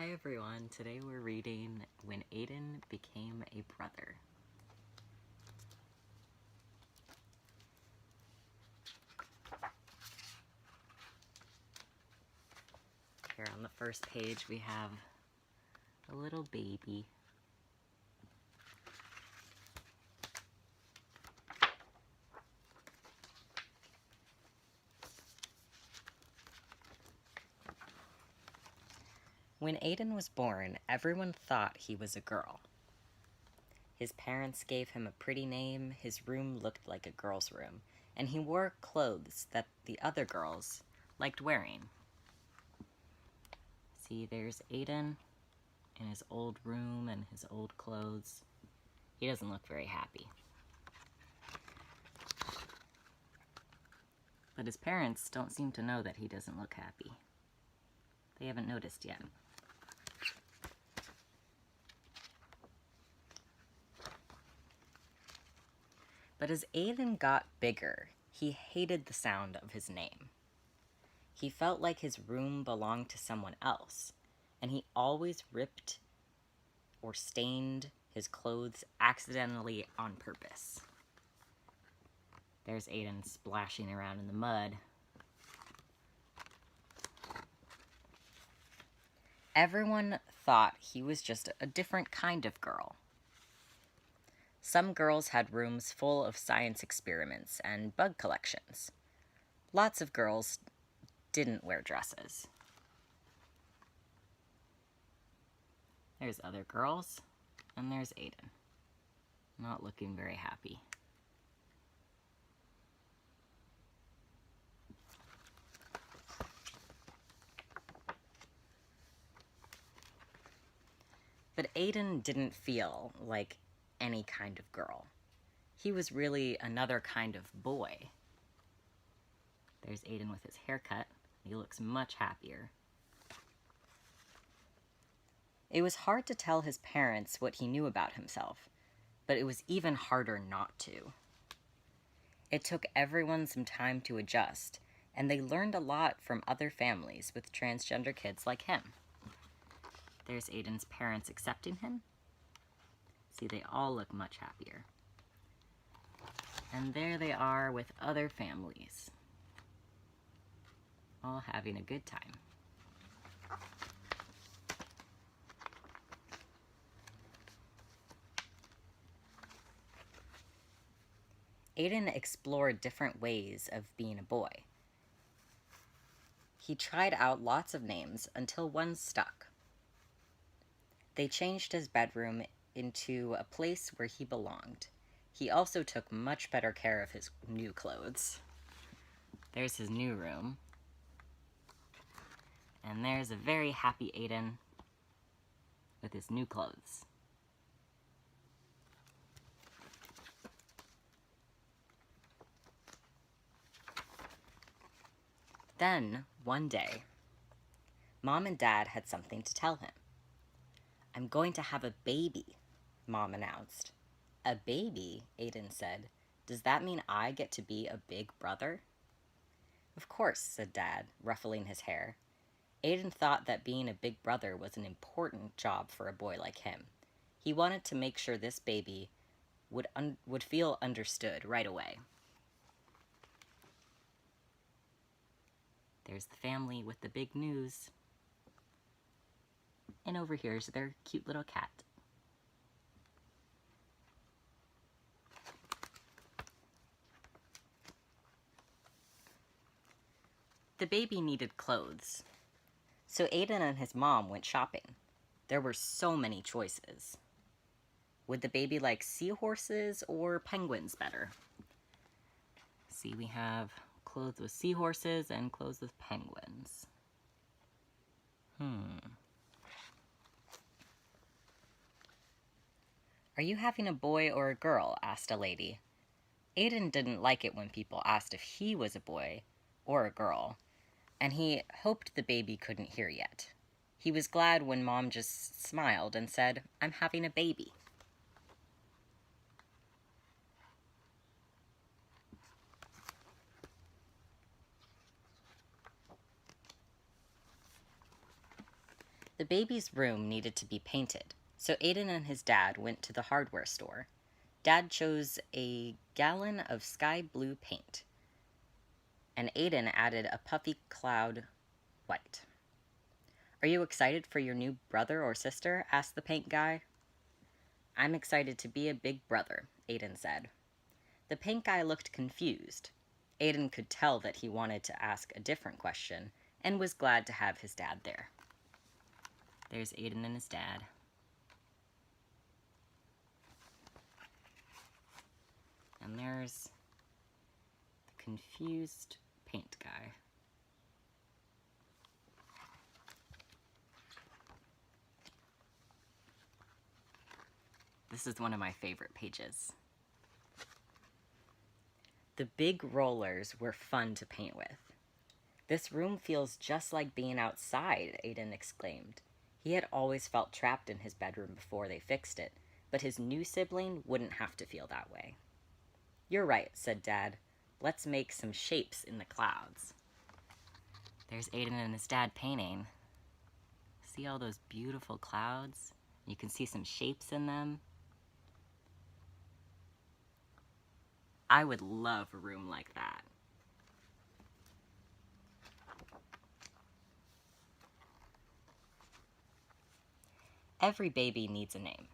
Hi everyone, today we're reading When Aidan Became a Brother. Here on the first page we have a little baby. When Aidan was born, everyone thought he was a girl. His parents gave him a pretty name, his room looked like a girl's room, and he wore clothes that the other girls liked wearing. See, there's Aidan in his old room and his old clothes. He doesn't look very happy. But his parents don't seem to know that he doesn't look happy. They haven't noticed yet. But as Aidan got bigger, he hated the sound of his name. He felt like his room belonged to someone else, and he always ripped or stained his clothes accidentally on purpose. There's Aidan splashing around in the mud. Everyone thought he was just a different kind of girl. Some girls had rooms full of science experiments and bug collections. Lots of girls didn't wear dresses. There's other girls, and there's Aidan, not looking very happy. But Aidan didn't feel like any kind of girl. He was really another kind of boy. There's Aidan with his haircut. He looks much happier. It was hard to tell his parents what he knew about himself, but it was even harder not to. It took everyone some time to adjust, and they learned a lot from other families with transgender kids like him. There's Aidan's parents accepting him. See, they all look much happier. And there they are with other families, all having a good time. Aidan explored different ways of being a boy. He tried out lots of names until one stuck. They changed his bedroom into a place where he belonged. He also took much better care of his new clothes. There's his new room. And there's a very happy Aidan with his new clothes. Then, one day, Mom and Dad had something to tell him. "I'm going to have a baby," Mom announced. "A baby?" Aidan said. "Does that mean I get to be a big brother?" "Of course," said Dad, ruffling his hair. Aidan thought that being a big brother was an important job for a boy like him. He wanted to make sure this baby would feel understood right away. There's the family with the big news. And over here is their cute little cat. The baby needed clothes, so Aidan and his mom went shopping. There were so many choices. Would the baby like seahorses or penguins better? See, we have clothes with seahorses and clothes with penguins. "Are you having a boy or a girl?" asked a lady. Aidan didn't like it when people asked if he was a boy or a girl, and he hoped the baby couldn't hear yet. He was glad when Mom just smiled and said, "I'm having a baby." The baby's room needed to be painted, so Aidan and his dad went to the hardware store. Dad chose a gallon of sky blue paint, and Aidan added a puffy cloud white. "Are you excited for your new brother or sister?" asked the paint guy. "I'm excited to be a big brother," Aidan said. The paint guy looked confused. Aidan could tell that he wanted to ask a different question and was glad to have his dad there. There's Aidan and his dad. And there's the confused paint guy. This is one of my favorite pages. The big rollers were fun to paint with. "This room feels just like being outside," Aidan exclaimed. He had always felt trapped in his bedroom before they fixed it, but his new sibling wouldn't have to feel that way. "You're right," said Dad. "Let's make some shapes in the clouds." There's Aidan and his dad painting. See all those beautiful clouds? You can see some shapes in them. I would love a room like that. Every baby needs a name.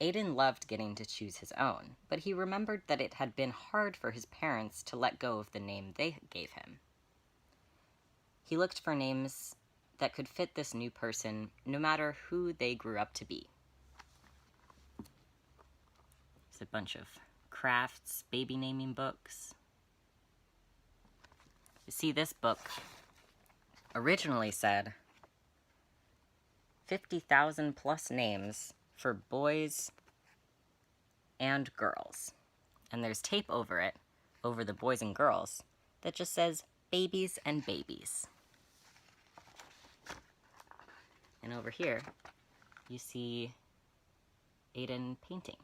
Aidan loved getting to choose his own, but he remembered that it had been hard for his parents to let go of the name they gave him. He looked for names that could fit this new person, no matter who they grew up to be. There's a bunch of crafts, baby naming books. You see, this book originally said 50,000 plus names for boys and girls. And there's tape over it, over the boys and girls, that just says babies and babies. And over here, you see Aidan painting.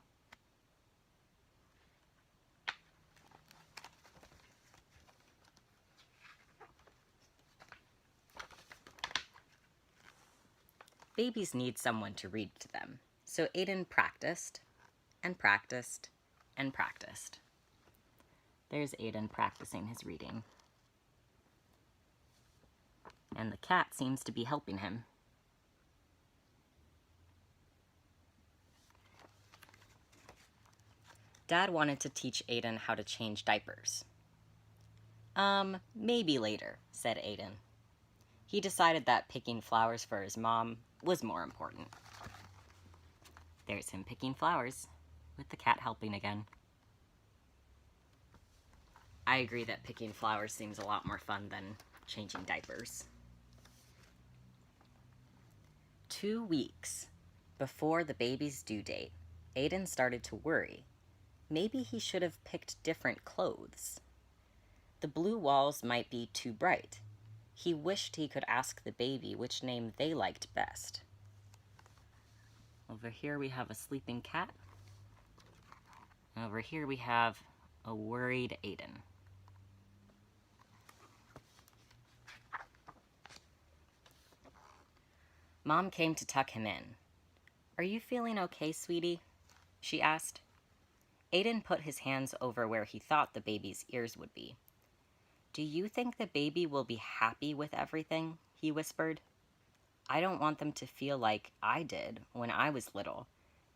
Babies need someone to read to them, so Aidan practiced and practiced and practiced. There's Aidan practicing his reading. And the cat seems to be helping him. Dad wanted to teach Aidan how to change diapers. Maybe later," said Aidan. He decided that picking flowers for his mom was more important. There's him picking flowers, with the cat helping again. I agree that picking flowers seems a lot more fun than changing diapers. 2 weeks before the baby's due date, Aidan started to worry. Maybe he should have picked different clothes. The blue walls might be too bright. He wished he could ask the baby which name they liked best. Over here we have a sleeping cat. And over here we have a worried Aidan. Mom came to tuck him in. "Are you feeling okay, sweetie?" she asked. Aidan put his hands over where he thought the baby's ears would be. "Do you think the baby will be happy with everything?" he whispered. "I don't want them to feel like I did when I was little,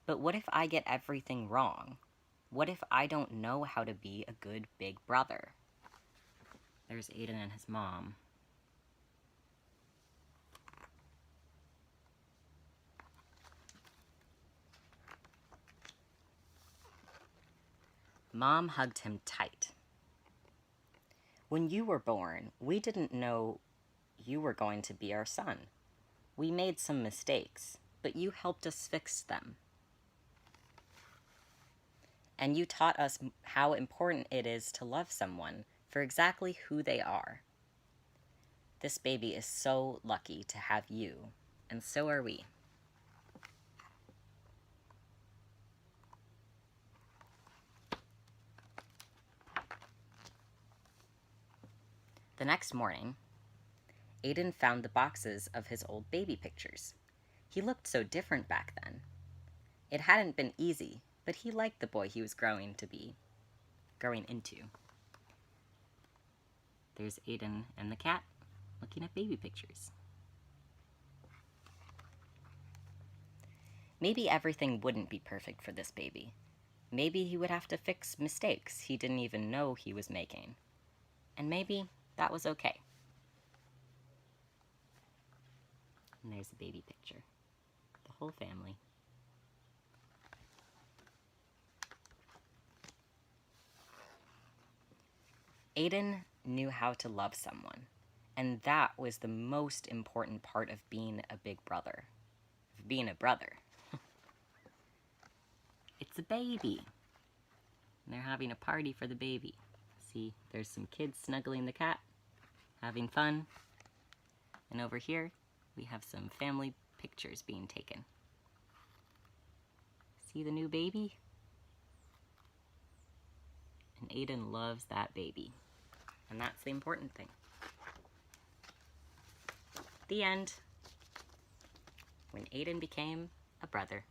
but what if I get everything wrong? What if I don't know how to be a good big brother?" There's Aidan and his mom. Mom hugged him tight. "When you were born, we didn't know you were going to be our son. We made some mistakes, but you helped us fix them. And you taught us how important it is to love someone for exactly who they are. This baby is so lucky to have you, and so are we." The next morning, Aidan found the boxes of his old baby pictures. He looked so different back then. It hadn't been easy, but he liked the boy he was growing into. There's Aidan and the cat looking at baby pictures. Maybe everything wouldn't be perfect for this baby. Maybe he would have to fix mistakes he didn't even know he was making. And maybe that was okay. And there's a baby picture. The whole family. Aidan knew how to love someone, and that was the most important part of being a big brother. Of being a brother. It's a baby. And they're having a party for the baby. See, there's some kids snuggling the cat, having fun. And over here, we have some family pictures being taken. See the new baby? And Aidan loves that baby. And that's the important thing. The end. When Aidan became a brother.